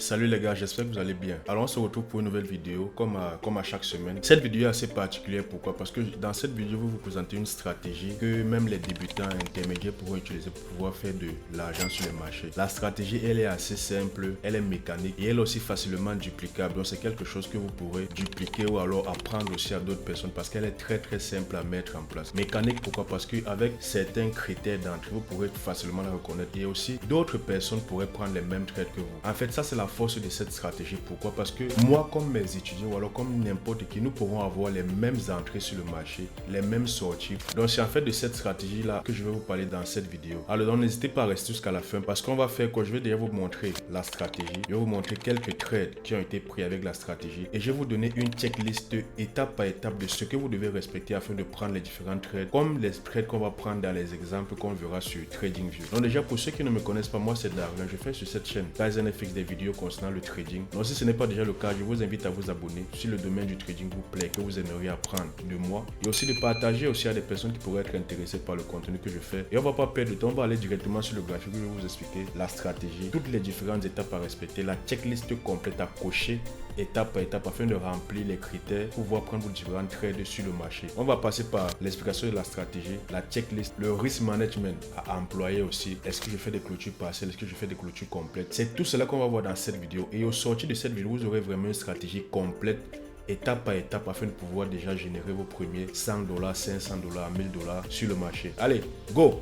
Salut les gars, j'espère que vous allez bien. Alors on se retrouve pour une nouvelle vidéo comme à chaque semaine. Cette vidéo est assez particulière, pourquoi? Parce que dans cette vidéo, je vais vous présenter une stratégie que même les débutants intermédiaires pourront utiliser pour pouvoir faire de l'argent sur les marchés. La stratégie, elle est assez simple, elle est mécanique et elle est aussi facilement duplicable. Donc c'est quelque chose que vous pourrez dupliquer ou alors apprendre aussi à d'autres personnes parce qu'elle est très simple à mettre en place. Mécanique, pourquoi? Parce qu'avec certains critères d'entrée, vous pourrez facilement la reconnaître et aussi d'autres personnes pourraient prendre les mêmes trades que vous. En fait, ça c'est la force de cette stratégie. Pourquoi? Parce que moi, comme mes étudiants ou alors comme n'importe qui, nous pourrons avoir les mêmes entrées sur le marché, les mêmes sorties. Donc c'est en fait de cette stratégie là que je vais vous parler dans cette vidéo. Alors n'hésitez pas à rester jusqu'à la fin parce qu'on va faire quoi? Je vais déjà vous montrer la stratégie. Je vais vous montrer quelques trades qui ont été pris avec la stratégie et je vais vous donner une checklist étape par étape de ce que vous devez respecter afin de prendre les différents trades, comme les trades qu'on va prendre dans les exemples qu'on verra sur TradingView. Donc déjà, pour ceux qui ne me connaissent pas, moi c'est Darwin. Je fais sur cette chaîne GuysNFX des vidéos concernant le trading. Donc si ce n'est pas déjà le cas, je vous invite à vous abonner si le domaine du trading vous plaît, que vous aimeriez apprendre de moi, et aussi de partager aussi à des personnes qui pourraient être intéressées par le contenu que je fais. Et on va pas perdre de temps, on va aller directement sur le graphique où je vais vous expliquer la stratégie, toutes les différentes étapes à respecter, la checklist complète à cocher étape par étape afin de remplir les critères pour pouvoir prendre vos différents trades sur le marché. On va passer par l'explication de la stratégie, la checklist, le risk management à employer aussi. Est-ce que je fais des clôtures partielles? Est-ce que je fais des clôtures complètes? C'est tout cela qu'on va voir dans cette vidéo. Et au sortir de cette vidéo, vous aurez vraiment une stratégie complète étape par étape afin de pouvoir déjà générer vos premiers $100, $500, $1000 sur le marché. Allez, go!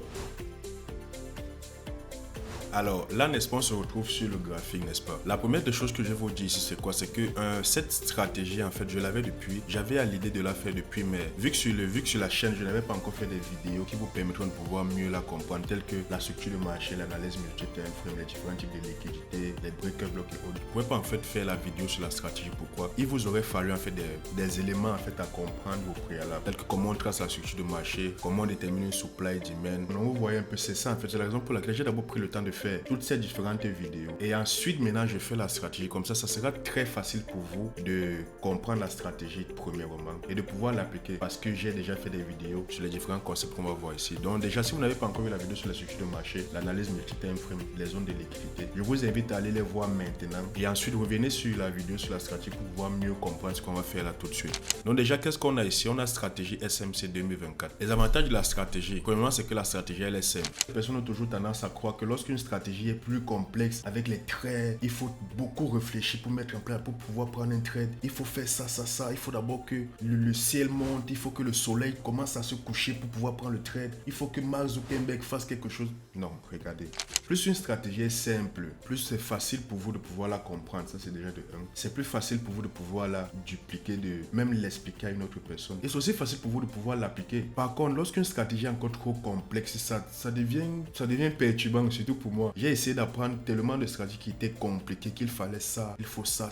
Alors là, n'est-ce pas, on se retrouve sur le graphique, n'est-ce pas? La première des choses que je vais vous dire ici, c'est quoi? C'est que cette stratégie, en fait, je l'avais depuis, j'avais à l'idée de la faire depuis, mais vu que sur la chaîne, je n'avais pas encore fait des vidéos qui vous permettront de pouvoir mieux la comprendre, telles que la structure de marché, l'analyse multi-time frame, les différents types de liquidités, les break-up blocs et autres. Je ne pouvais pas en fait faire la vidéo sur la stratégie. Pourquoi? Il vous aurait fallu en fait des éléments en fait à comprendre au préalable, tels que comment on trace la structure de marché, comment on détermine une supply demand. Donc vous voyez un peu, c'est ça en fait, c'est la raison pour laquelle j'ai d'abord pris le temps de faire toutes ces différentes vidéos et ensuite maintenant je fais la stratégie. Comme ça sera très facile pour vous de comprendre la stratégie premièrement et de pouvoir l'appliquer parce que j'ai déjà fait des vidéos sur les différents concepts qu'on va voir ici. Donc déjà, si vous n'avez pas encore vu la vidéo sur la structure de marché, l'analyse multi-time frame, les zones de liquidité, je vous invite à aller les voir maintenant et ensuite revenez sur la vidéo sur la stratégie pour pouvoir mieux comprendre ce qu'on va faire là tout de suite. Donc déjà, qu'est-ce qu'on a ici? On a stratégie SMC 2024. Les avantages de la stratégie, premièrement, c'est que la stratégie elle est simple. Les personnes ont toujours tendance à croire que lorsqu'une stratégie est plus complexe avec les trades, il faut beaucoup réfléchir pour mettre en place, pour pouvoir prendre un trade. Il faut faire ça. Il faut d'abord que le ciel monte, il faut que le soleil commence à se coucher pour pouvoir prendre le trade. Il faut que Mark Zuckerberg fasse quelque chose. Non, regardez. Plus une stratégie est simple, plus c'est facile pour vous de pouvoir la comprendre. Ça, c'est déjà de 1. C'est plus facile pour vous de pouvoir la dupliquer, de même l'expliquer à une autre personne. Et c'est aussi facile pour vous de pouvoir l'appliquer. Par contre, lorsqu'une stratégie est encore trop complexe, ça devient perturbant, surtout pour moi. J'ai essayé d'apprendre tellement de stratégies qui étaient compliquées qu'il fallait ça, il faut ça.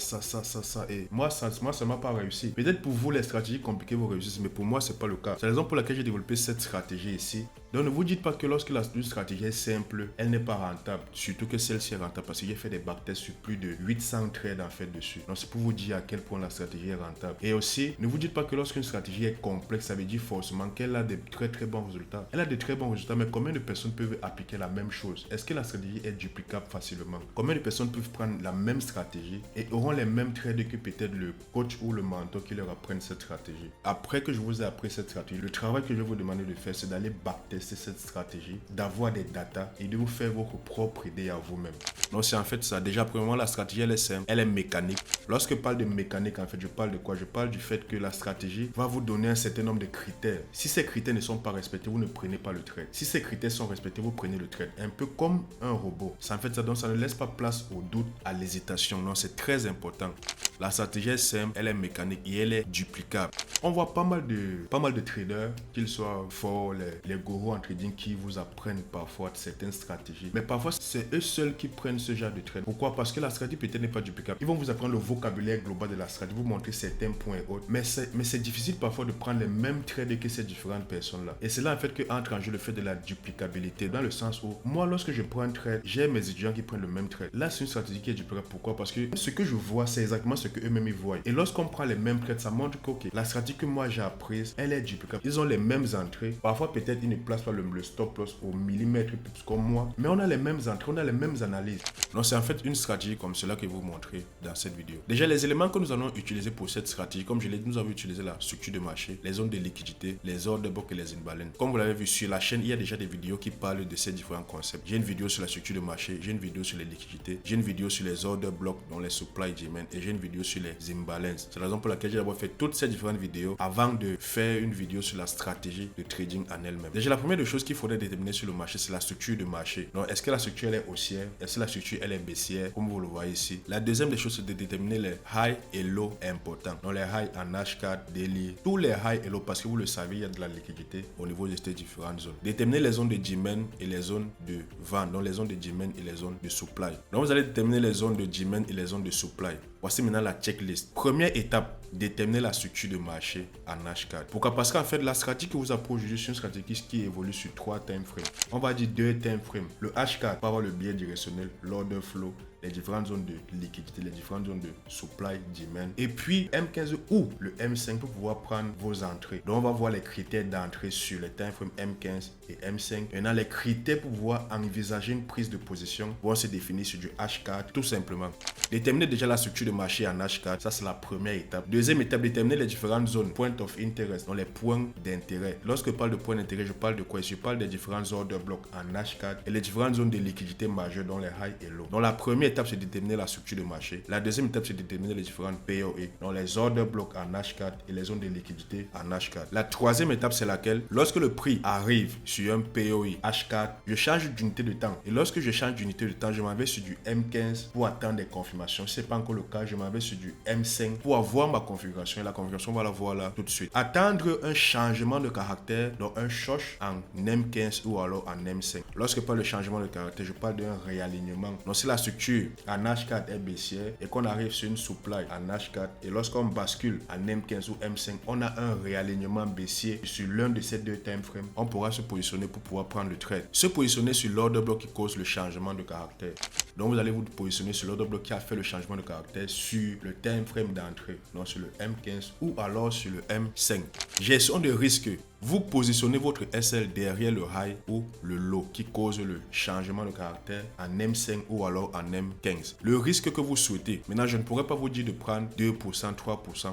Et moi, ça m'a pas réussi. Peut-être pour vous, les stratégies compliquées vous réussissent, mais pour moi, c'est pas le cas. C'est la raison pour laquelle j'ai développé cette stratégie ici. Donc ne vous dites pas que lorsque la stratégie est simple, elle n'est pas rentable. Surtout que celle-ci est rentable parce que j'ai fait des backtests sur plus de 800 trades en fait dessus. Donc c'est pour vous dire à quel point la stratégie est rentable. Et aussi, ne vous dites pas que lorsqu'une stratégie est complexe, ça veut dire forcément qu'elle a des très bons résultats. Elle a de très bons résultats, mais combien de personnes peuvent appliquer la même chose? Est-ce que la stratégie est duplicable facilement? Combien de personnes peuvent prendre la même stratégie et auront les mêmes trades que peut-être le coach ou le mentor qui leur apprenne cette stratégie? Après que je vous ai appris cette stratégie, le travail que je vais vous demander de faire, c'est d'aller backtester cette stratégie, d'avoir des datas et de vous faire votre propre idée à vous-même. Donc c'est en fait ça. Déjà, premièrement, la stratégie elle est simple, elle est mécanique. Lorsque je parle de mécanique, en fait, je parle de quoi? Je parle du fait que la stratégie va vous donner un certain nombre de critères. Si ces critères ne sont pas respectés, vous ne prenez pas le trade. Si ces critères sont respectés, vous prenez le trade. Un peu comme un robot. Ça en fait ça, donc ça ne laisse pas place au doute, à l'hésitation. Non, c'est très important. La stratégie est simple, elle est mécanique et elle est duplicable. On voit pas mal de traders, qu'ils soient forts, les gourous en trading qui vous apprennent parfois certaines stratégies. Mais parfois, c'est eux seuls qui prennent ce genre de trade. Pourquoi? Parce que la stratégie peut-être n'est pas duplicable. Ils vont vous apprendre le vocabulaire global de la stratégie, vous montrer certains points et autres. Mais c'est difficile parfois de prendre les mêmes trades que ces différentes personnes-là. Et c'est là en fait que entre en jeu le fait de la duplicabilité. Dans le sens où, moi, lorsque je prends un trade, j'ai mes étudiants qui prennent le même trade. Là, c'est une stratégie qui est duplicable. Pourquoi? Parce que ce que je vois, c'est exactement ce ce qu'eux-mêmes ils voient. Et lorsqu'on prend les mêmes trades, ça montre que ok, la stratégie que moi j'ai apprise, elle est duplicable. Ils ont les mêmes entrées. Parfois, peut-être, ils ne placent pas le stop loss au millimètre comme moi, mais on a les mêmes entrées, on a les mêmes analyses. Donc, c'est en fait une stratégie comme cela que je vais vous montrer dans cette vidéo. Déjà, les éléments que nous allons utiliser pour cette stratégie, comme je l'ai dit, nous avons utilisé la structure de marché, les zones de liquidité, les ordres de bloc et les imbalances. Comme vous l'avez vu sur la chaîne, il y a déjà des vidéos qui parlent de ces différents concepts. J'ai une vidéo sur la structure de marché, j'ai une vidéo sur les liquidités, j'ai une vidéo sur les ordres de bloc, dont les supply demand, et j'ai une vidéo sur les imbalances. C'est la raison pour laquelle j'ai d'abord fait toutes ces différentes vidéos avant de faire une vidéo sur la stratégie de trading en elle-même. Déjà, la première des choses qu'il faudrait déterminer sur le marché, c'est la structure de marché. Donc, est-ce que la structure elle est haussière? Est-ce que la structure elle est baissière? Comme vous le voyez ici. La deuxième des choses, c'est de déterminer les high et low importants. Donc, les high en H4, daily, tous les high et low, parce que vous le savez, il y a de la liquidité au niveau de ces différentes zones. Déterminer les zones de demand et les zones de vente. Donc, les zones de demand et les zones de supply. Donc, vous allez déterminer les zones de demand et les zones de supply. Voici maintenant la checklist. Première étape, déterminer la structure de marché en H4. Pourquoi? Parce qu'en fait, la stratégie que vous approche aujourd'hui, c'est une stratégie qui évolue sur 3 time frames. On va dire 2 time frames. Le H4 peut avoir le biais directionnel, l'order flow, les différentes zones de liquidité, les différentes zones de supply, demand. Et puis M15 ou le M5 pour pouvoir prendre vos entrées. Donc on va voir les critères d'entrée sur les time frames M15 et M5. Maintenant, les critères pour pouvoir envisager une prise de position vont se définir sur du H4 tout simplement. Déterminer déjà la structure de marché en H4, ça c'est la première étape. Deuxième étape, déterminer les différentes zones, point of interest, donc les points d'intérêt. Lorsque je parle de points d'intérêt, je parle de quoi? Je parle des différents ordres de blocs en H4 et les différentes zones de liquidité majeures, dont les high et low. Donc la première étape, c'est déterminer la structure de marché. La deuxième étape, c'est déterminer les différentes POE, donc les ordres blocs en H4 et les zones de liquidité en H4. La troisième étape, c'est laquelle? Lorsque le prix arrive sur un POE H4, je change d'unité de temps. Et lorsque je change d'unité de temps, je m'en vais sur du M15 pour attendre des confirmations. Si ce n'est pas encore le cas, je m'en vais sur du M5 pour avoir ma configuration. Et la configuration, on va la voir là tout de suite. Attendre un changement de caractère, donc un short en M15 ou alors en M5. Lorsque je parle de changement de caractère, je parle d'un réalignement. Donc si la structure en H4 est baissière et qu'on arrive sur une supply en H4 et lorsqu'on bascule en M15 ou M5, on a un réalignement baissier sur l'un de ces deux time frames. On pourra se positionner pour pouvoir prendre le trade. Se positionner sur l'ordre bloc qui cause le changement de caractère. Donc vous allez vous positionner sur l'ordre bloc qui a fait le changement de caractère sur le time frame d'entrée, donc sur le M15 ou alors sur le M5. Gestion de risque. Vous positionnez votre SL derrière le high ou le low qui cause le changement de caractère en M5 ou alors en M15. Le risque que vous souhaitez. Maintenant, je ne pourrais pas vous dire de prendre 2%, 3%.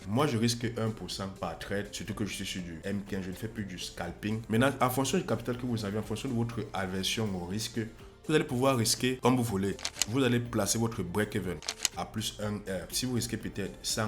Moi, je risque 1% par trade, surtout que je suis sur du M15. Je ne fais plus du scalping. Maintenant, en fonction du capital que vous avez, en fonction de votre aversion au risque, vous allez pouvoir risquer comme vous voulez. Vous allez placer votre break-even à plus 1 R. Si vous risquez peut-être $100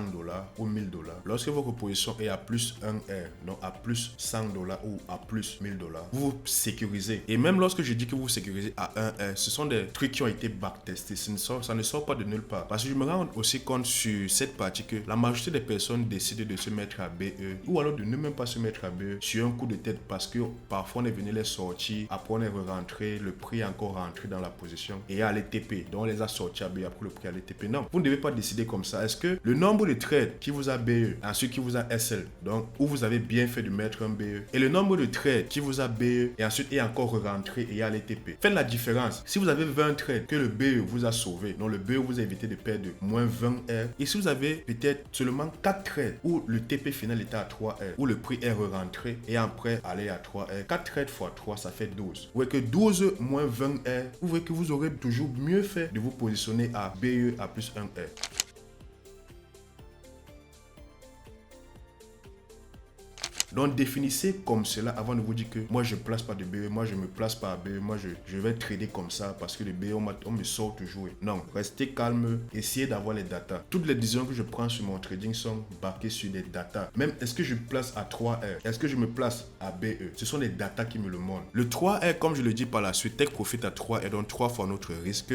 ou $1000, lorsque votre position est à plus 1 R, donc à plus $100 ou à plus $1000, vous vous sécurisez. Et même lorsque je dis que vous sécurisez à 1 R, ce sont des trucs qui ont été backtestés. Ça ne sort pas de nulle part. Parce que je me rends aussi compte sur cette partie que la majorité des personnes décident de se mettre à BE ou alors de ne même pas se mettre à BE sur un coup de tête parce que parfois on est venu les sortir, après on est rentré, le prix est encore rentré dans la position et à l'ETP. Donc on les a sortis à BE, après le prix à l'ETP. Non, vous ne devez pas décider comme ça. Est-ce que le nombre de trades qui vous a BE, ensuite qui vous a SL, donc où vous avez bien fait de mettre un BE, et le nombre de trades qui vous a BE et ensuite est encore rentré et à l'ETP. Faites la différence. Si vous avez 20 trades que le BE vous a sauvé, donc le BE vous a évité de perdre moins 20 R, et si vous avez peut-être seulement 4 trades où le TP final était à 3 R, où le prix est rentré et après aller à 3 R, 4 trades x 3, ça fait 12. Vous voyez que 12 moins 20 R, vous voyez que vous aurez toujours mieux fait de vous positionner à BE à plus 1 R. Donc définissez comme cela avant de vous dire que moi je ne place pas de BE, moi je ne me place pas à BE, moi je vais trader comme ça parce que le BE on me sort toujours. Non, restez calme, essayez d'avoir les datas. Toutes les décisions que je prends sur mon trading sont backées sur des datas. Même est-ce que je me place à 3R, est-ce que je me place à BE, ce sont des datas qui me le montrent. Le 3R, comme je le dis par la suite, Take Profit à 3R, donc 3 fois notre risque.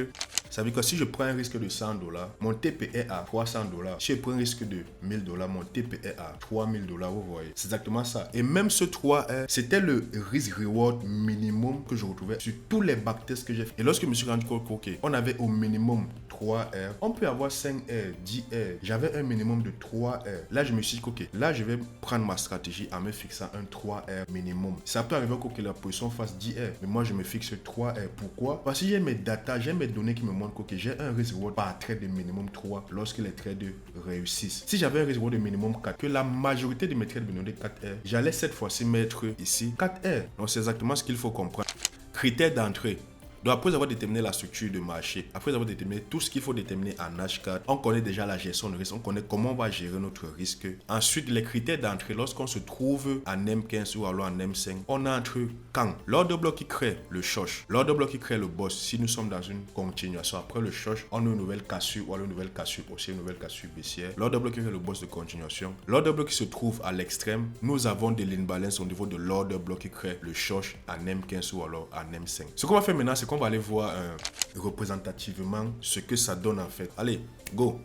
Ça veut dire que si je prends un risque de $100, mon TP est à $300. Si je prends un risque de $1000, mon TP est à $3000, vous voyez. C'est exactement ça. Et même ce 3R, c'était le risk-reward minimum que je retrouvais sur tous les backtests que j'ai fait. Et lorsque je me suis rendu compte qu'on on avait au minimum 3R, on peut avoir 5R, 10R. J'avais un minimum de 3R. Là, je me suis dit ok, là, je vais prendre ma stratégie en me fixant un 3R minimum. Ça peut arriver que la position fasse 10R, mais moi, je me fixe 3R. Pourquoi? Parce que j'ai mes data, j'ai mes données qui me montrent que j'ai un risk reward par trade de minimum 3 lorsque les trades réussissent. Si j'avais un risk reward de minimum 4, que la majorité de mes trades me donnaient 4R, j'allais cette fois-ci mettre ici 4R. Donc, c'est exactement ce qu'il faut comprendre. Critères d'entrée. Donc après avoir déterminé la structure de marché, après avoir déterminé tout ce qu'il faut déterminer en H4, on connaît déjà la gestion de risque, on connaît comment on va gérer notre risque. Ensuite, les critères d'entrée, lorsqu'on se trouve en M15 ou alors en M5, on entre quand l'ordre bloc qui crée le choche, l'ordre bloc qui crée le boss, si nous sommes dans une continuation, après le choche, on a une nouvelle cassure ou alors une nouvelle cassure aussi, une nouvelle cassure baissière, l'ordre bloc qui crée le boss de continuation, l'ordre bloc qui se trouve à l'extrême, nous avons de l'imbalance au niveau de l'ordre bloc qui crée le choche en M15 ou alors en M5. Ce qu'on va faire maintenant, c'est qu'on va aller voir représentativement ce que ça donne en fait. Allez, go!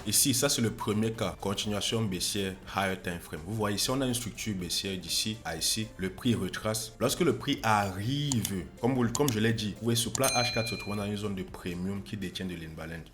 Ici, ça c'est le premier cas, continuation baissière, higher time frame. Vous voyez ici, on a une structure baissière d'ici à ici. Le prix retrace. Lorsque le prix arrive, comme je l'ai dit, vous voyez, ce plat H4 se trouve dans une zone de premium qui détient de l'imbalance.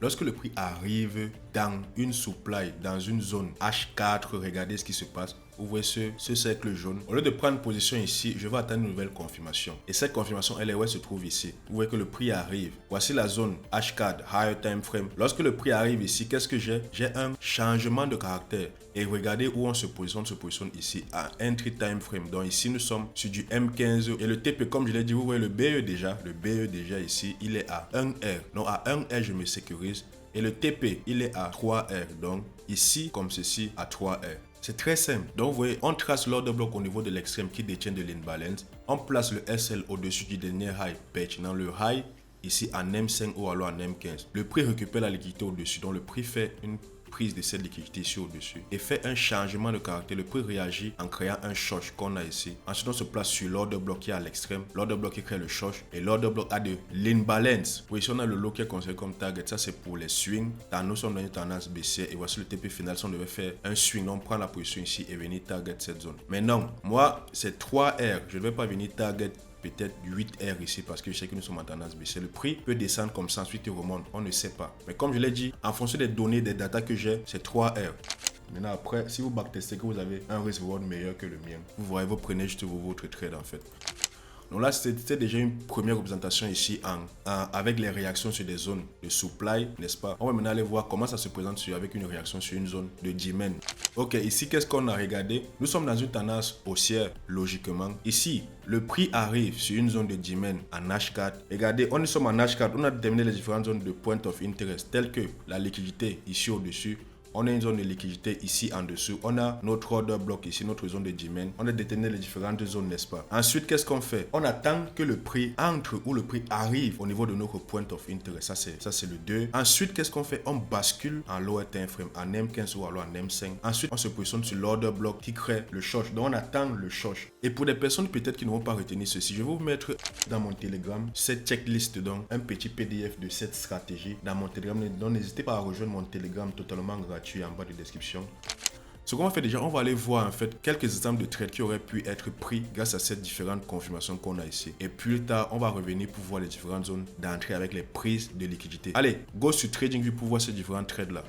Lorsque le prix arrive dans une supply, dans une zone H4, regardez ce qui se passe. Vous voyez ce cercle jaune. Au lieu de prendre position ici, je vais attendre une nouvelle confirmation. Et cette confirmation, elle est où elle se trouve ici. Vous voyez que le prix arrive. Voici la zone H4, Higher Time Frame. Lorsque le prix arrive ici, qu'est-ce que j'ai? J'ai un changement de caractère. Et regardez où on se positionne ici à Entry Time Frame. Donc ici, nous sommes sur du M15. Et le TP, comme je l'ai dit, vous voyez le BE déjà. Le BE déjà ici, il est à 1R. Donc à 1R, je me sécurise. Et le TP, il est à 3R. Donc ici, comme ceci, à 3R. C'est très simple. Donc, vous voyez, on trace l'ordre bloc au niveau de l'extrême qui détient de l'imbalance. On place le SL au-dessus du dernier high pertinent. Le high, ici, en M5 ou alors en M15. Le prix récupère la liquidité au-dessus. Donc, le prix fait une prise de cette liquidité ici au-dessus et fait un changement de caractère. Le prix réagit en créant un short qu'on a ici. Ensuite, on se place sur l'ordre bloc qui est à l'extrême. L'ordre bloc qui crée le short et l'ordre bloc a de l'imbalance. Oui, ici, on a le low qui est considéré comme target. Ça, c'est pour les swings. Dans nous sommes dans une tendance baissière et voici le TP final. Si on devait faire un swing, on prend la position ici et venir target cette zone. Mais non, moi, c'est 3R. Je ne vais pas venir target peut-être 8R ici parce que je sais que nous sommes en tendance baissière. Le prix peut descendre comme ça, ensuite il remonte, on ne sait pas. Mais comme je l'ai dit, en fonction des données, des datas que j'ai, c'est 3R. Maintenant après, si vous backtestez que vous avez un risk reward meilleur que le mien, vous voyez, vous prenez juste votre trade en fait. Donc là, c'était déjà une première représentation ici avec les réactions sur des zones de supply, n'est-ce pas? On va maintenant aller voir comment ça se présente avec une réaction sur une zone de demand. Ok, ici, qu'est-ce qu'on a regardé? Nous sommes dans une tendance haussière, logiquement. Ici, le prix arrive sur une zone de demand en H4. Regardez, on est en H4, on a déterminé les différentes zones de point of interest, telles que la liquidité ici au-dessus. On a une zone de liquidité ici en dessous. On a notre order block ici, notre zone de demand. On a déterminé les différentes zones, n'est-ce pas? Ensuite, qu'est-ce qu'on fait? On attend que le prix entre ou le prix arrive au niveau de notre point of interest. Ça, c'est le 2. Ensuite, qu'est-ce qu'on fait? On bascule en lower time frame, en M15 ou alors en M5. Ensuite, on se positionne sur l'order block qui crée le short. Donc, on attend le short. Et pour des personnes peut-être qui ne vont pas retenir ceci, je vais vous mettre dans mon Telegram cette checklist, donc un petit PDF de cette stratégie dans mon Telegram. Donc, n'hésitez pas à rejoindre mon Telegram totalement gratuit en bas de description. Ce qu'on va faire déjà, on va aller voir en fait quelques exemples de trades qui auraient pu être pris grâce à ces différentes confirmations qu'on a ici. Et plus tard, on va revenir pour voir les différentes zones d'entrée avec les prises de liquidité. Allez, go sur TradingView pour voir ces différents trades là.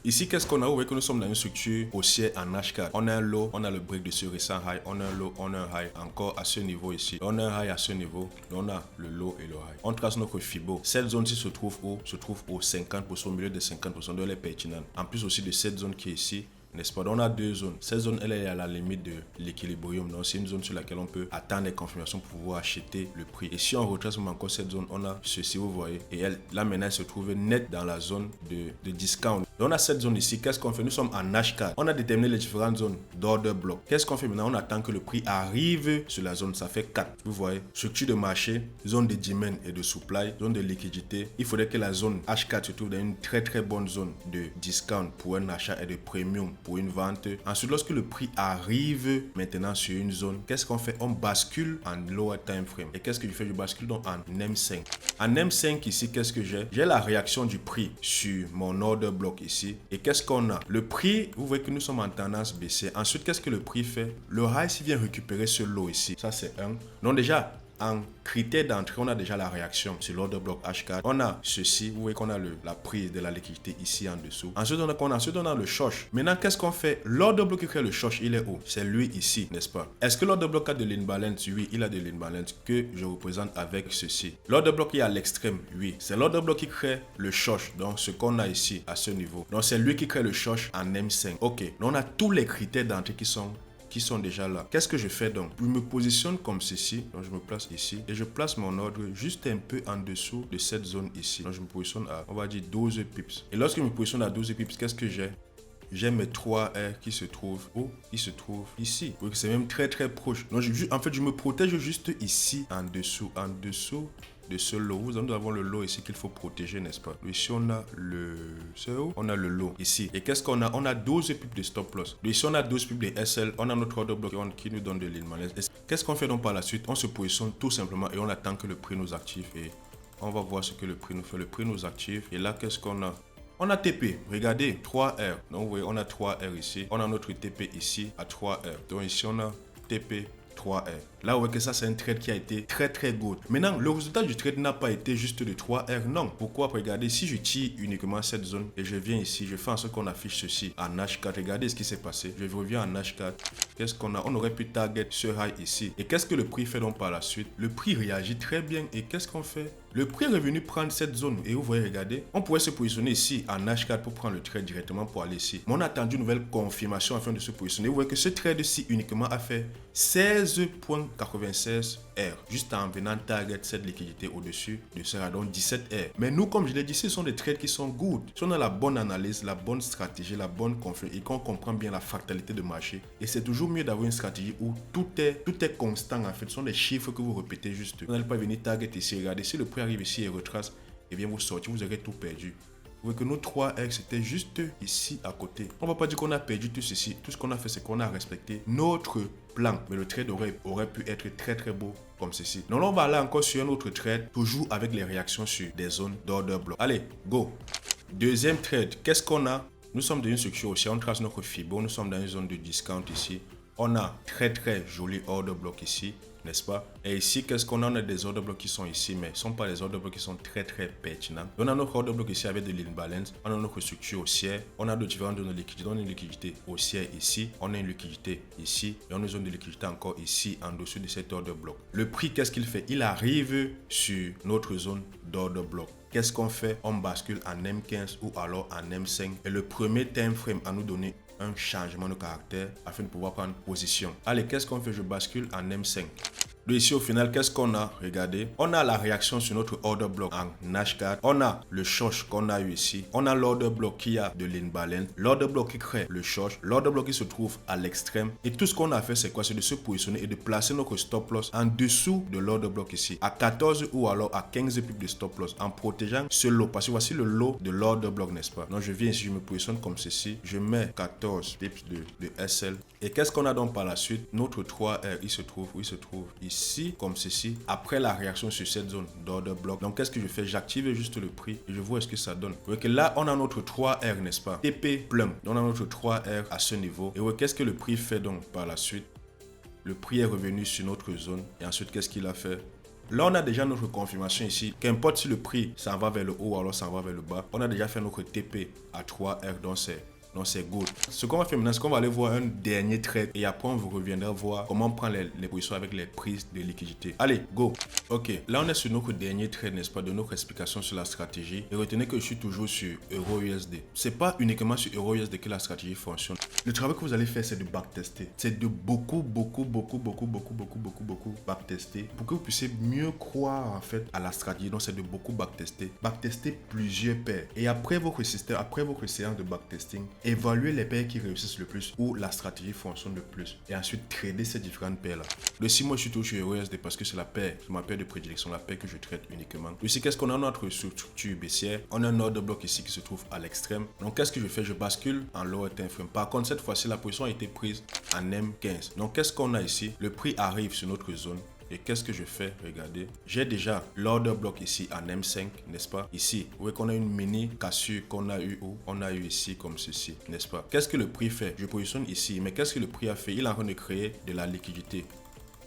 Ici, qu'est-ce qu'on a? Vous voyez que nous sommes dans une structure haussière en H4. On a un low, on a le break de ce récent high, on a un low, on a un high encore à ce niveau ici. On a un high à ce niveau, on a le low et le high. On trace notre Fibo. Cette zone-ci se trouve où? Se trouve au 50%, au milieu de 50% de elle est pertinente. En plus aussi de cette zone qui est ici, n'est-ce pas? Donc, on a deux zones. Cette zone, elle est à la limite de l'équilibrium. Donc, c'est une zone sur laquelle on peut attendre les confirmations pour pouvoir acheter le prix. Et si on retrace encore cette zone, on a ceci, vous voyez. Et elle, là, maintenant, elle se trouve net dans la zone de discount. Donc, on a cette zone ici. Qu'est-ce qu'on fait? Nous sommes en H4. On a déterminé les différentes zones d'order block. Qu'est-ce qu'on fait maintenant? On attend que le prix arrive sur la zone. Ça fait 4. Vous voyez. Structure de marché, zone de demand et de supply, zone de liquidité. Il faudrait que la zone H4 se trouve dans une très très bonne zone de discount pour un achat et de premium pour une vente. Ensuite, lorsque le prix arrive maintenant sur une zone, qu'est-ce qu'on fait? On bascule en lower time frame. Et qu'est-ce que je fais? Je bascule donc en M5. En M5 ici, qu'est-ce que j'ai? J'ai la réaction du prix sur mon order block ici. ici. Et qu'est-ce qu'on a? Le prix, vous voyez que nous sommes en tendance baissière. Ensuite, qu'est-ce que le prix fait? Le RSI vient récupérer ce lot ici. Ça, c'est un. Donc déjà, en critère d'entrée, on a déjà la réaction sur l'order bloc H4. On a ceci, vous voyez qu'on a la prise de la liquidité ici en dessous. Ensuite, on a le short. Maintenant, qu'est-ce qu'on fait? L'order bloc qui crée le short, il est où? C'est lui ici, n'est-ce pas? Est-ce que l'order bloc a de l'imbalance? Oui, il a de l'imbalance que je représente avec ceci. L'order bloc est à l'extrême, oui. C'est l'order bloc qui crée le short, donc ce qu'on a ici à ce niveau. Donc c'est lui qui crée le short en M5. Ok, donc on a tous les critères d'entrée qui sont déjà là. Qu'est-ce que je fais donc? Je me positionne comme ceci, donc je me place ici et je place mon ordre juste un peu en dessous de cette zone ici. Donc je me positionne à, on va dire 12 pips. Et lorsque je me positionne à 12 pips, qu'est-ce que j'ai? J'ai mes 3 R qui se trouvent où? Ils se trouvent ici. Donc c'est même très très proche. Donc en fait, je me protège juste ici, en dessous de ce lot. Nous avons le lot ici qu'il faut protéger, n'est-ce pas? Ici, on a le... C'est où? On a le lot ici. Et qu'est-ce qu'on a? On a 12 pips de stop loss. Ici, on a 12 pips de SL. On a notre order block qui nous donne de l'imbalance. Qu'est-ce qu'on fait donc par la suite? On se positionne tout simplement et on attend que le prix nous active. Et on va voir ce que le prix nous fait. Le prix nous active. Et là, qu'est-ce qu'on a? On a TP, regardez, 3R. Donc, vous voyez, on a 3R ici. On a notre TP ici à 3R. Donc, ici, on a TP 3R. Là, vous voyez que ça, c'est un trade qui a été très, très good. Maintenant, le résultat du trade n'a pas été juste de 3R. Non. Pourquoi? Regardez, si je tire uniquement cette zone et je viens ici, je fais en sorte qu'on affiche ceci en H4. Regardez ce qui s'est passé. Je reviens en H4. Qu'est-ce qu'on a? On aurait pu target ce high ici. Et qu'est-ce que le prix fait donc par la suite? Le prix réagit très bien. Et qu'est-ce qu'on fait? Le prix est revenu prendre cette zone. Et vous voyez, regardez, on pourrait se positionner ici en H4 pour prendre le trade directement pour aller ici. Mais on a attendu une nouvelle confirmation afin de se positionner. Vous voyez que ce trade-ci uniquement a fait 16,96 R. Juste en venant target cette liquidité au-dessus de ce radon 17 R. Mais nous, comme je l'ai dit, ce sont des trades qui sont good. Si on a la bonne analyse, la bonne stratégie, la bonne confiance et qu'on comprend bien la fractalité de marché. Et c'est toujours mieux d'avoir une stratégie où tout est constant en fait. Ce sont des chiffres que vous répétez juste. Vous n'allez pas venir target ici. Regardez, si le prix arrive ici et retrace, et bien vous sortez, vous aurez tout perdu. Vous voyez que nos 3X c'était juste ici à côté. On ne va pas dire qu'on a perdu tout ceci. Tout ce qu'on a fait, c'est qu'on a respecté notre plan. Mais le trade aurait pu être très très beau comme ceci. Donc là, on va aller encore sur un autre trade, toujours avec les réactions sur des zones d'order block. Allez, go. Deuxième trade, qu'est-ce qu'on a? Nous sommes dans une structure haussière, on trace notre Fibo, nous sommes dans une zone de discount ici. On a très très joli order block ici, n'est-ce pas? Et ici, qu'est-ce qu'on a? On a des order blocks qui sont ici, mais ce ne sont pas des order blocks qui sont très très pertinents. On a notre order block ici avec de l'imbalance. On a notre structure haussière. On a de différentes zones de liquidité. On a une liquidité haussière ici. On a une liquidité ici. Et on a une zone de liquidité encore ici, en dessous de cet order block. Le prix, qu'est-ce qu'il fait? Il arrive sur notre zone d'order block. Qu'est-ce qu'on fait? On bascule en M15 ou alors en M5. Et le premier time frame à nous donner un changement de caractère afin de pouvoir prendre position. Allez, qu'est-ce qu'on fait? Je bascule en M5. Donc ici au final, qu'est-ce qu'on a? Regardez, on a la réaction sur notre order block en H4. On a le short qu'on a eu ici. On a l'order block qui a de l'imbalance. L'order block qui crée le short. L'order block qui se trouve à l'extrême. Et tout ce qu'on a fait, c'est quoi? C'est de se positionner et de placer notre stop loss en dessous de l'order block ici. À 14 ou alors à 15 pips de stop loss en protégeant ce lot. Parce que voici le lot de l'order block, n'est-ce pas? Donc je viens ici, je me positionne comme ceci. Je mets 14 pips de SL. Et qu'est-ce qu'on a donc par la suite? Notre 3R, il se trouve où? Il se trouve ici, comme ceci, après la réaction sur cette zone d'order block. Donc, qu'est-ce que je fais? J'active juste le prix et je vois ce que ça donne. Vous voyez que là, on a notre 3R, n'est-ce pas? TP plum. On a notre 3R à ce niveau. Et vous voyez, qu'est-ce que le prix fait donc par la suite? Le prix est revenu sur notre zone. Et ensuite, qu'est-ce qu'il a fait? Là, on a déjà notre confirmation ici. Qu'importe si le prix s'en va vers le haut ou alors s'en va vers le bas, on a déjà fait notre TP à 3R, donc c'est good. Ce qu'on va faire maintenant, c'est qu'on va aller voir un dernier trade et après on vous reviendra voir comment on prend les positions avec les prises de liquidité. Allez, go. Ok, là on est sur notre dernier trade, n'est-ce pas, de notre explication sur la stratégie. Et retenez que je suis toujours sur EURUSD. C'est pas uniquement sur EURUSD que la stratégie fonctionne. Le travail que vous allez faire, c'est de backtester. C'est de beaucoup backtester pour que vous puissiez mieux croire en fait à la stratégie. Donc c'est de beaucoup backtester. Backtester plusieurs paires. Et après votre système, après votre séance de backtesting, évaluer les paires qui réussissent le plus ou la stratégie fonctionne le plus et ensuite trader ces différentes paires là. Le 6 mois je suis toujours sur EURUSD parce que c'est ma paire de prédilection, la paire que je traite uniquement. Ici qu'est-ce qu'on a? Notre structure baissière, on a un order block ici qui se trouve à l'extrême. Donc qu'est-ce que je fais? Je bascule en lower time frame. Par contre cette fois-ci la position a été prise en M15. Donc qu'est-ce qu'on a ici? Le prix arrive sur notre zone. Et qu'est-ce que je fais? Regardez. J'ai déjà l'order block ici en M5, n'est-ce pas? Ici, vous voyez qu'on a une mini cassure qu'on a eu où? On a eu ici comme ceci, n'est-ce pas? Qu'est-ce que le prix fait? Je positionne ici, mais qu'est-ce que le prix a fait? Il est en train de créer de la liquidité.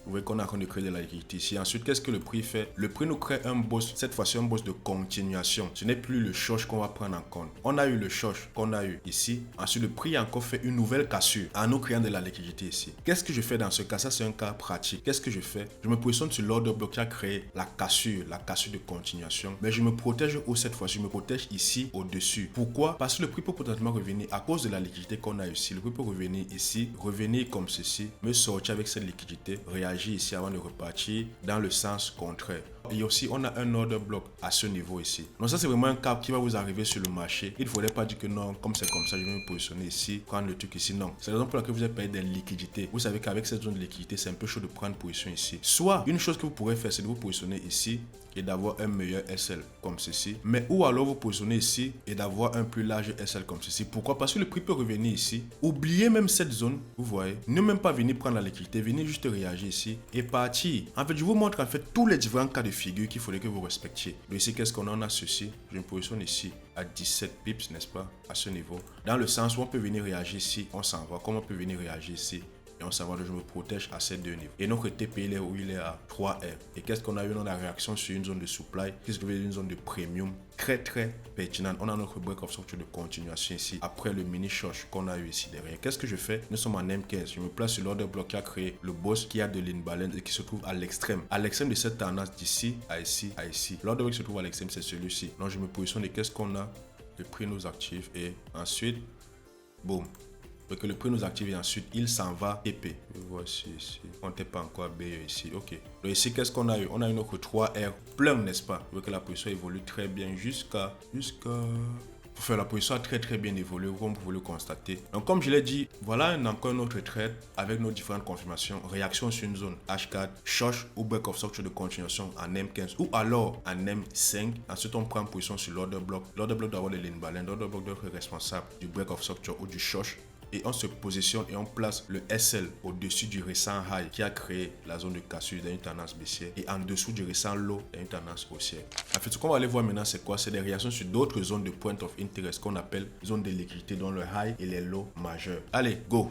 Vous voyez qu'on est en train de créer de la liquidité ici. Ensuite, qu'est-ce que le prix fait? Le prix nous crée un boss, cette fois-ci un boss de continuation. Ce n'est plus le short qu'on va prendre en compte. On a eu le short qu'on a eu ici. Ensuite, le prix a encore fait une nouvelle cassure en nous créant de la liquidité ici. Qu'est-ce que je fais dans ce cas? Ça, c'est un cas pratique. Qu'est-ce que je fais? Je me positionne sur l'order block qui a créé la cassure de continuation. Mais je me protège où cette fois-ci? Je me protège ici au-dessus. Pourquoi? Parce que le prix peut potentiellement revenir à cause de la liquidité qu'on a ici. Le prix peut revenir ici, revenir comme ceci, me sortir avec cette liquidité, réagir ici avant de repartir dans le sens contraire. Et aussi, on a un order block à ce niveau ici. Donc ça, c'est vraiment un cap qui va vous arriver sur le marché. Il ne faudrait pas dire que non, comme c'est comme ça, je vais me positionner ici, prendre le truc ici. Non, c'est la raison pour laquelle vous avez payé des liquidités. Vous savez qu'avec cette zone de liquidité, c'est un peu chaud de prendre position ici. Soit, une chose que vous pourrez faire, c'est de vous positionner ici et d'avoir un meilleur SL comme ceci. Mais ou alors vous positionnez ici et d'avoir un plus large SL comme ceci. Pourquoi? Parce que le prix peut revenir ici. Oubliez même cette zone, vous voyez. Ne même pas venir prendre la liquidité, venez juste réagir ici et partir. En fait, je vous montre en fait tous les différents cas de figure qu'il faudrait que vous respectiez. Donc ici, qu'est-ce qu'on a? On a ceci. Je me positionne ici à 17 pips, n'est-ce pas? À ce niveau. Dans le sens où on peut venir réagir ici, on s'en va. Comme on peut venir réagir ici. Et on s'en va, je me protège à ces deux niveaux. Et notre TP, il est où? Il est à 3R. Et qu'est-ce qu'on a eu dans la réaction sur une zone de supply? Qu'est-ce que une zone de premium? Très pertinente. On a notre break of structure de continuation ici. Après le mini short qu'on a eu ici derrière. Qu'est-ce que je fais? Nous sommes en M15. Je me place sur l'order block qui a créé le boss qui a de l'imbalance et qui se trouve à l'extrême. À l'extrême de cette tendance d'ici à ici à ici. L'order block qui se trouve à l'extrême, c'est celui-ci. Donc je me positionne et qu'est-ce qu'on a? Le prix nous active et ensuite, boum. Donc le prix nous active et ensuite il s'en va TP. Voici ici. On n'est pas encore BE ici. Ok. Donc ici, qu'est-ce qu'on a eu? On a eu notre 3R plein, n'est-ce pas? Vous voyez que la position évolue très bien jusqu'à Enfin, la position a très bien évolué, comme vous pouvez le constater. Donc, comme je l'ai dit, voilà encore un autre trade avec nos différentes confirmations. Réaction sur une zone H4, short ou break of structure de continuation en M15 ou alors en M5. Ensuite, on prend position sur l'order block. L'order block doit avoir le l'imbalance. L'order block doit être responsable du break of structure ou du short. Et on se positionne et on place le SL au-dessus du récent high qui a créé la zone de cassure dans une tendance baissière et en dessous du récent low dans une tendance haussière. En fait, ce qu'on va aller voir maintenant, c'est quoi? C'est des réactions sur d'autres zones de point of interest qu'on appelle zones de liquidité dont le high et les lows majeurs. Allez, go!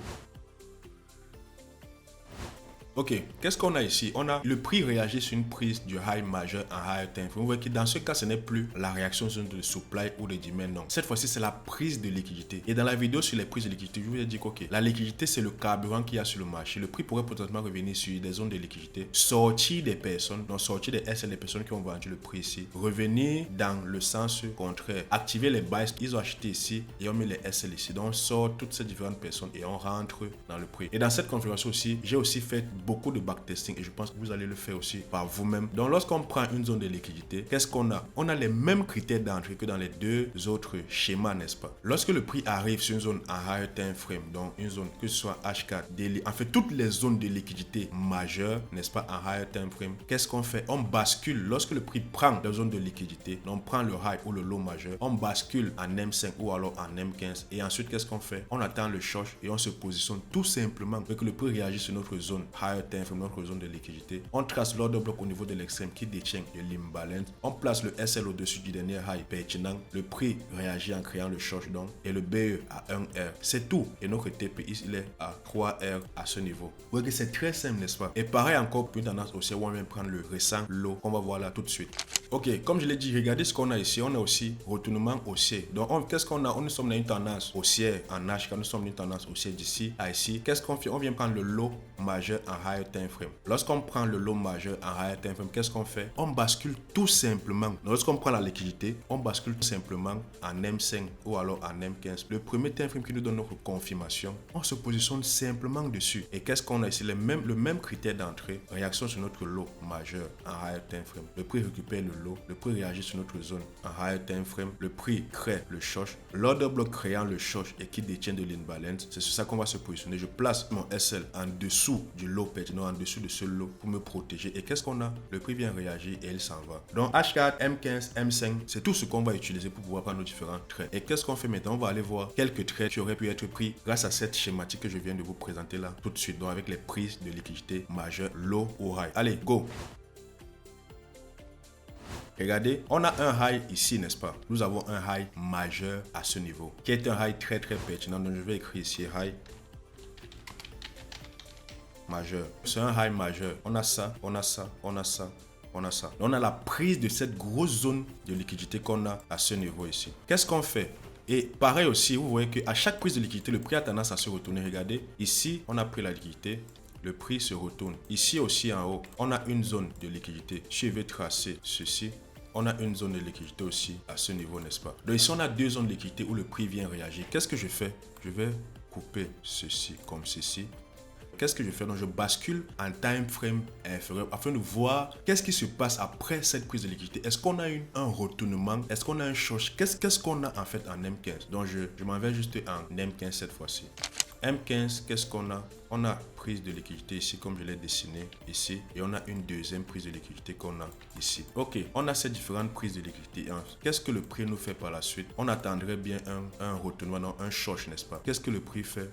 Ok, qu'est-ce qu'on a ici? On a le prix réagit sur une prise du high majeur en higher time frame. Vous voyez que dans ce cas, ce n'est plus la réaction sur de supply ou de demand, non. Cette fois-ci, c'est la prise de liquidité. Et dans la vidéo sur les prises de liquidité, je vous ai dit que ok, la liquidité, c'est le carburant qu'il y a sur le marché. Le prix pourrait potentiellement revenir sur des zones de liquidité, sortir des personnes, donc sortir des SL des personnes qui ont vendu le prix ici, revenir dans le sens contraire, activer les buys qu'ils ont acheté ici et on met les SL ici. Donc on sort toutes ces différentes personnes et on rentre dans le prix. Et dans cette configuration aussi, j'ai aussi fait beaucoup de backtesting et je pense que vous allez le faire aussi par vous-même. Donc lorsqu'on prend une zone de liquidité, qu'est-ce qu'on a? On a les mêmes critères d'entrée que dans les deux autres schémas, n'est-ce pas? Lorsque le prix arrive sur une zone en higher time frame, donc une zone que ce soit H4, daily, en fait toutes les zones de liquidité majeures, n'est-ce pas, en higher time frame, qu'est-ce qu'on fait? On bascule. Lorsque le prix prend la zone de liquidité, on prend le high ou le low majeur, on bascule en M5 ou alors en M15 et ensuite qu'est-ce qu'on fait? On attend le short et on se positionne tout simplement pour que le prix réagisse sur notre zone higher time frame, notre zone de liquidité. On trace l'order block au niveau de l'extrême qui détient de l'imbalance. On place le SL au-dessus du dernier high pertinent. Le prix réagit en créant le short donc et le BE à 1R. C'est tout. Et notre TPI il est à 3R à ce niveau. Vous voyez que c'est très simple, n'est-ce pas? Et pareil encore pour une tendance haussière où on vient prendre le récent low qu'on va voir là tout de suite. Ok, comme je l'ai dit, regardez ce qu'on a ici. On a aussi retournement haussier. Donc qu'est-ce qu'on a? Nous sommes dans une tendance haussière en H, quand nous sommes dans une tendance haussière d'ici à ici. Qu'est-ce qu'on fait? On vient prendre le low majeur en higher time frame. Lorsqu'on prend le low majeur en higher time frame, qu'est-ce qu'on fait? On bascule tout simplement. Lorsqu'on prend la liquidité, on bascule tout simplement en M5 ou alors en M15. Le premier time frame qui nous donne notre confirmation, on se positionne simplement dessus. Et qu'est-ce qu'on a ici? Le même critère d'entrée, réaction sur notre low majeur en higher time frame. Le prix récupère le low, le prix réagit sur notre zone en higher time frame, le prix crée le short, l'order block créant le short et qui détient de l'imbalance. C'est sur ça qu'on va se positionner. Je place mon SL en dessous du low pertinent en dessous de ce lot pour me protéger. Et qu'est-ce qu'on a? Le prix vient réagir et il s'en va. Donc H4, M15, M5, c'est tout ce qu'on va utiliser pour pouvoir prendre nos différents trades. Et qu'est-ce qu'on fait maintenant? On va aller voir quelques trades qui auraient pu être pris grâce à cette schématique que je viens de vous présenter là tout de suite. Donc avec les prises de liquidité majeures, low ou high. Allez, go! Regardez, on a un high ici, n'est-ce pas? Nous avons un high majeur à ce niveau, qui est un high très pertinent. Donc je vais écrire ici high majeur. C'est un high majeur. On a ça, on a ça, on a ça, on a ça. On a la prise de cette grosse zone de liquidité qu'on a à ce niveau ici. Qu'est-ce qu'on fait? Et pareil aussi, vous voyez qu'à chaque prise de liquidité, le prix a tendance à se retourner. Regardez, ici, on a pris la liquidité. Le prix se retourne. Ici aussi en haut, on a une zone de liquidité. Si je vais tracer ceci, on a une zone de liquidité aussi à ce niveau, n'est-ce pas? Donc ici, on a deux zones de liquidité où le prix vient réagir. Qu'est-ce que je fais? Je vais couper ceci comme ceci. Qu'est-ce que je fais? Donc je bascule en time frame inférieur afin de voir qu'est-ce qui se passe après cette prise de liquidité. Est-ce qu'on a un retournement? Est-ce qu'on a un short? Qu'est-ce qu'on a en fait en M15? Donc je m'en vais juste en M15 cette fois-ci. M15, qu'est-ce qu'on a? On a prise de liquidité ici comme je l'ai dessiné ici et on a une deuxième prise de liquidité qu'on a ici. Ok, on a ces différentes prises de liquidité. Qu'est-ce que le prix nous fait par la suite? On attendrait bien un retournement, non, un short, n'est-ce pas? Qu'est-ce que le prix fait?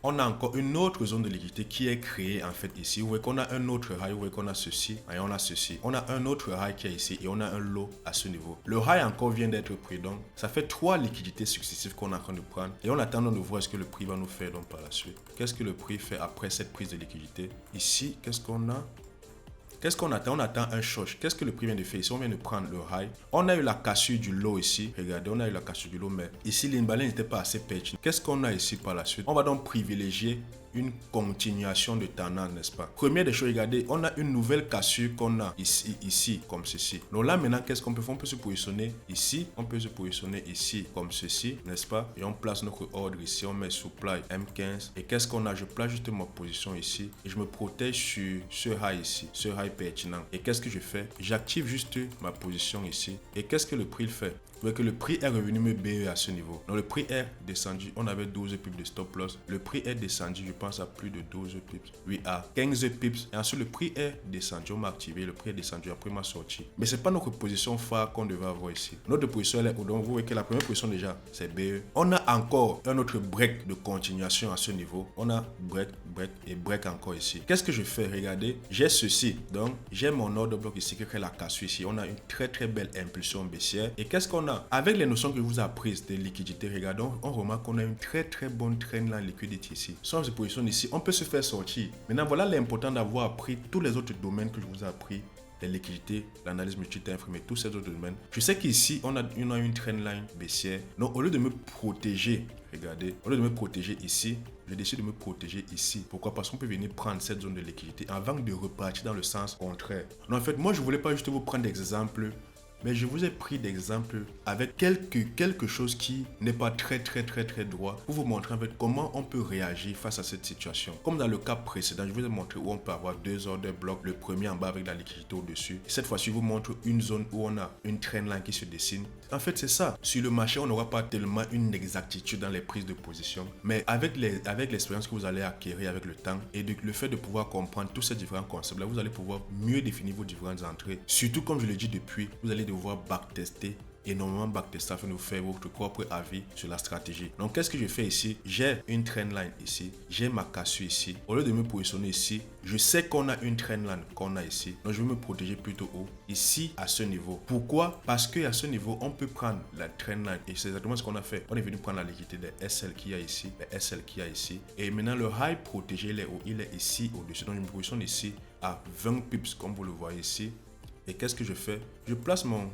On a encore une autre zone de liquidité qui est créée en fait ici. Vous voyez qu'on a un autre high, vous voyez qu'on a ceci et on a ceci. On a un autre high qui est ici et on a un low à ce niveau. Le high encore vient d'être pris, donc ça fait 3 liquidités successives qu'on est en train de prendre et on attend de voir ce que le prix va nous faire donc par la suite. Qu'est-ce que le prix fait après cette prise de liquidité? Ici, qu'est-ce qu'on a? Qu'est-ce qu'on attend? On attend un short. Qu'est-ce que le prix vient de faire ici? On vient de prendre le high. On a eu la cassure du low ici. Regardez, on a eu la cassure du low, mais ici, l'imbalance n'était pas assez pertinent. Qu'est-ce qu'on a ici par la suite? On va donc privilégier une continuation de tendance, n'est-ce pas? Première des choses, regardez, on a une nouvelle cassure qu'on a ici, comme ceci. Donc là, maintenant, qu'est-ce qu'on peut faire? On peut se positionner ici, on peut se positionner ici, comme ceci, n'est-ce pas? Et on place notre ordre ici, on met supply M15. Et qu'est-ce qu'on a? Je place juste ma position ici et je me protège sur ce high ici, ce high pertinent. Et qu'est-ce que je fais? J'active juste ma position ici. Et qu'est-ce que le prix fait? Vous voyez que le prix est revenu me BE à ce niveau. Donc le prix est descendu. On avait 12 pips de stop loss. Le prix est descendu, je pense, à plus de 12 pips. Oui, à 15 pips. Et ensuite, le prix est descendu. On m'a activé. Le prix est descendu. Après, m'a sorti. Mais ce n'est pas notre position phare qu'on devait avoir ici. Notre position, elle est où? Donc, vous voyez que la première position, déjà, c'est BE. On a encore un autre break de continuation à ce niveau. On a break, break et break encore ici. Qu'est-ce que je fais? Regardez, j'ai ceci. Donc, j'ai mon ordre bloc ici qui crée la cassure ici. On a une très belle impulsion baissière. Et qu'est-ce qu'on a? Avec les notions que je vous ai apprises de liquidité, regardons, on remarque qu'on a une très bonne trendline liquidité ici. Si on se positionne ici, on peut se faire sortir. Maintenant, voilà l'important d'avoir appris tous les autres domaines que je vous ai appris. Les liquidités, l'analyse multi-time frame et tous ces autres domaines. Je sais qu'ici, on a une trendline baissière. Donc, au lieu de me protéger, regardez, au lieu de me protéger ici, je décide de me protéger ici. Pourquoi? Parce qu'on peut venir prendre cette zone de liquidité avant de repartir dans le sens contraire. Donc, en fait, moi, je ne voulais pas juste vous prendre des exemples, mais je vous ai pris d'exemple avec quelque chose qui n'est pas très droit pour vous montrer en fait comment on peut réagir face à cette situation. Comme dans le cas précédent, je vous ai montré où on peut avoir deux ordres blocs, le premier en bas avec la liquidité au-dessus. Cette fois-ci, je vous montre une zone où on a une trendline qui se dessine. En fait, c'est ça. Sur le marché, on n'aura pas tellement une exactitude dans les prises de position, mais avec l'expérience que vous allez acquérir avec le temps et le fait de pouvoir comprendre tous ces différents concepts-là, vous allez pouvoir mieux définir vos différentes entrées. Surtout, comme je l'ai dit depuis, vous allez devoir backtester, énormément backtester afin de vous faire votre propre avis sur la stratégie. Donc qu'est-ce que je fais ici? J'ai une trendline ici, j'ai ma cassure ici. Au lieu de me positionner ici, je sais qu'on a une trendline qu'on a ici, donc je vais me protéger plutôt haut ici à ce niveau. Pourquoi? Parce qu'à ce niveau on peut prendre la trendline et c'est exactement ce qu'on a fait. On est venu prendre la liquidité des SL qu'il y a ici, les SL qu'il y a ici, et maintenant le high protégé il est ici au-dessus. Donc je me positionne ici à 20 pips comme vous le voyez ici. Et qu'est-ce que je fais? Je place mon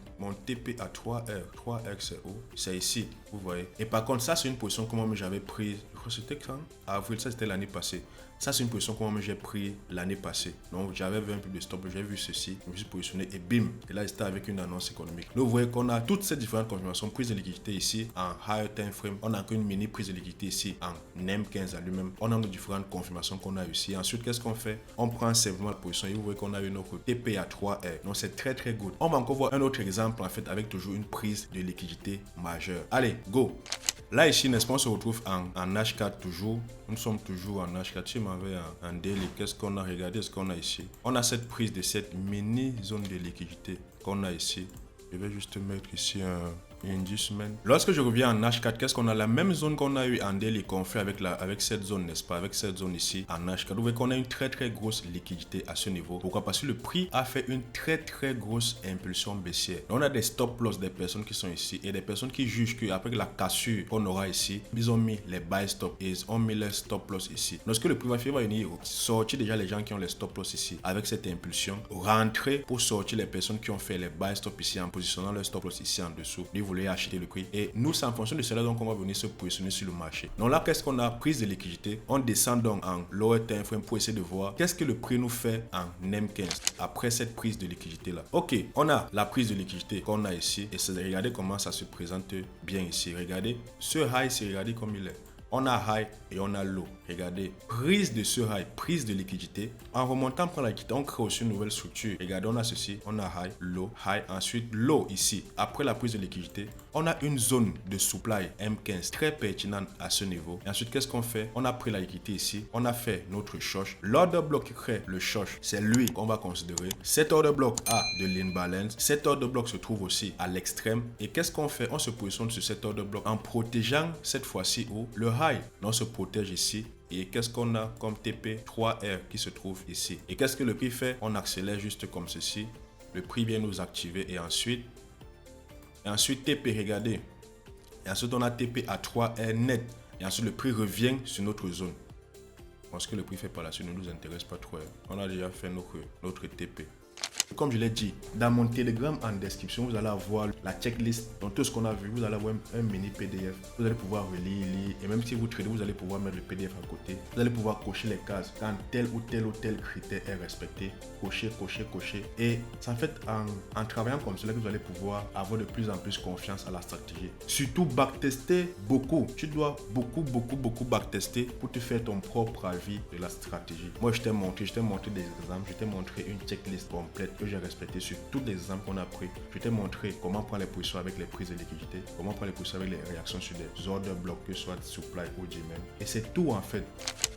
TP à 3R. 3R c'est où? C'est ici, vous voyez. Et par contre, ça c'est une position que moi j'avais prise. Je crois que c'était quand? Avril, ça c'était l'année passée. Ça c'est une position que moi j'ai pris l'année passée. Donc j'avais 20 pips de stop, j'ai vu ceci, je me suis positionné et bim. Et là c'était avec une annonce économique. Donc vous voyez qu'on a toutes ces différentes confirmations. Prise de liquidité ici en higher time frame. On a encore une mini prise de liquidité ici en M15 à lui-même. On a nos différentes confirmations qu'on a ici. Ensuite, qu'est-ce qu'on fait? On prend simplement la position et vous voyez qu'on a une autre TP à 3R. Donc c'est très good. On va encore voir un autre exemple en fait avec toujours une prise de liquidité majeure. Allez, go! Là, ici, n'est-ce pas, on se retrouve en H4 toujours. Nous sommes toujours en H4. Si je m'en vais en daily, qu'est-ce qu'on a? Regardez ce qu'on a ici. On a cette prise de cette mini zone de liquidité qu'on a ici. Je vais juste mettre ici un inducement. Lorsque je reviens en H4, qu'est-ce qu'on a? La même zone qu'on a eu en daily qu'on fait avec cette zone, n'est-ce pas? Avec cette zone ici en H4. Vous voyez qu'on a une très grosse liquidité à ce niveau. Pourquoi? Parce que le prix a fait une très grosse impulsion baissière. On a des stop loss des personnes qui sont ici et des personnes qui jugent qu'après la cassure qu'on aura ici, ils ont mis les buy stop et ils ont mis les stop loss ici. Lorsque le prix va venir sortir déjà les gens qui ont les stop loss ici avec cette impulsion, rentrer pour sortir les personnes qui ont fait les buy stop ici en positionnant leur stop loss ici en dessous. Ils voulaient acheter le prix et nous, c'est en fonction de cela donc on va venir se positionner sur le marché. Donc là, qu'est-ce qu'on a? Prise de liquidité. On descend donc en lower time frame pour essayer de voir qu'est-ce que le prix nous fait en M15 après cette prise de liquidité là. Ok, on a la prise de liquidité qu'on a ici et regardez comment ça se présente bien ici. Regardez ce high, c'est regardez comme il est. On a high et on a low. Regardez, prise de ce high, prise de liquidité. En remontant pour la liquidité, on crée aussi une nouvelle structure. Regardez, on a ceci, on a high, ensuite low ici. Après la prise de liquidité, on a une zone de supply M15 très pertinente à ce niveau. Et ensuite, qu'est-ce qu'on fait? On a pris la liquidité ici, on a fait notre short. L'order block qui crée le short, c'est lui qu'on va considérer. Cet order block a de l'imbalance. Cet order block se trouve aussi à l'extrême. Et qu'est-ce qu'on fait? On se positionne sur cet order block en protégeant cette fois-ci où le high, on se protège ici. Et qu'est-ce qu'on a comme TP 3R qui se trouve ici? Et qu'est-ce que le prix fait? On accélère juste comme ceci. Le prix vient nous activer et ensuite TP, regardez. Et ensuite on a TP à 3R net. Et ensuite le prix revient sur notre zone. Parce que le prix fait par la suite ne nous intéresse pas trop. On a déjà fait notre TP. Comme je l'ai dit, dans mon Telegram en description, vous allez avoir la checklist. Donc tout ce qu'on a vu, vous allez avoir un mini PDF. Vous allez pouvoir relire, lire. Et même si vous tradez, vous allez pouvoir mettre le PDF à côté. Vous allez pouvoir cocher les cases quand tel ou tel critère est respecté. Cocher. Et c'est en fait en travaillant comme cela que vous allez pouvoir avoir de plus en plus confiance à la stratégie. Surtout backtester beaucoup. Tu dois beaucoup backtester pour te faire ton propre avis de la stratégie. Moi, je t'ai montré des exemples. Je t'ai montré une checklist complète que j'ai respecté sur tous les exemples qu'on a pris. Je t'ai montré comment prendre les positions avec les prises de liquidité, comment prendre les positions avec les réactions sur des ordres blocs, que ce soit supply ou Gmail. Et c'est tout en fait.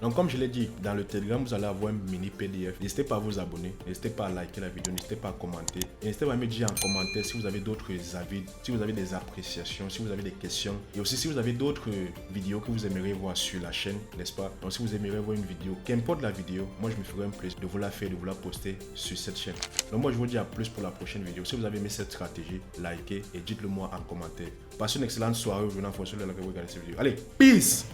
Donc comme je l'ai dit, dans le Telegram, vous allez avoir un mini PDF. N'hésitez pas à vous abonner, n'hésitez pas à liker la vidéo, n'hésitez pas à commenter. Et n'hésitez pas à me dire en commentaire si vous avez d'autres avis, si vous avez des appréciations, si vous avez des questions. Et aussi si vous avez d'autres vidéos que vous aimeriez voir sur la chaîne, n'est-ce pas? Donc si vous aimeriez voir une vidéo, qu'importe la vidéo, moi je me ferai un plaisir de vous la faire, de vous la poster sur cette chaîne. Donc moi je vous dis à plus pour la prochaine vidéo. Si vous avez aimé cette stratégie, likez et dites-le moi en commentaire. Passez une excellente soirée venant en fonction de laquelle vous regardez cette vidéo. Allez, peace!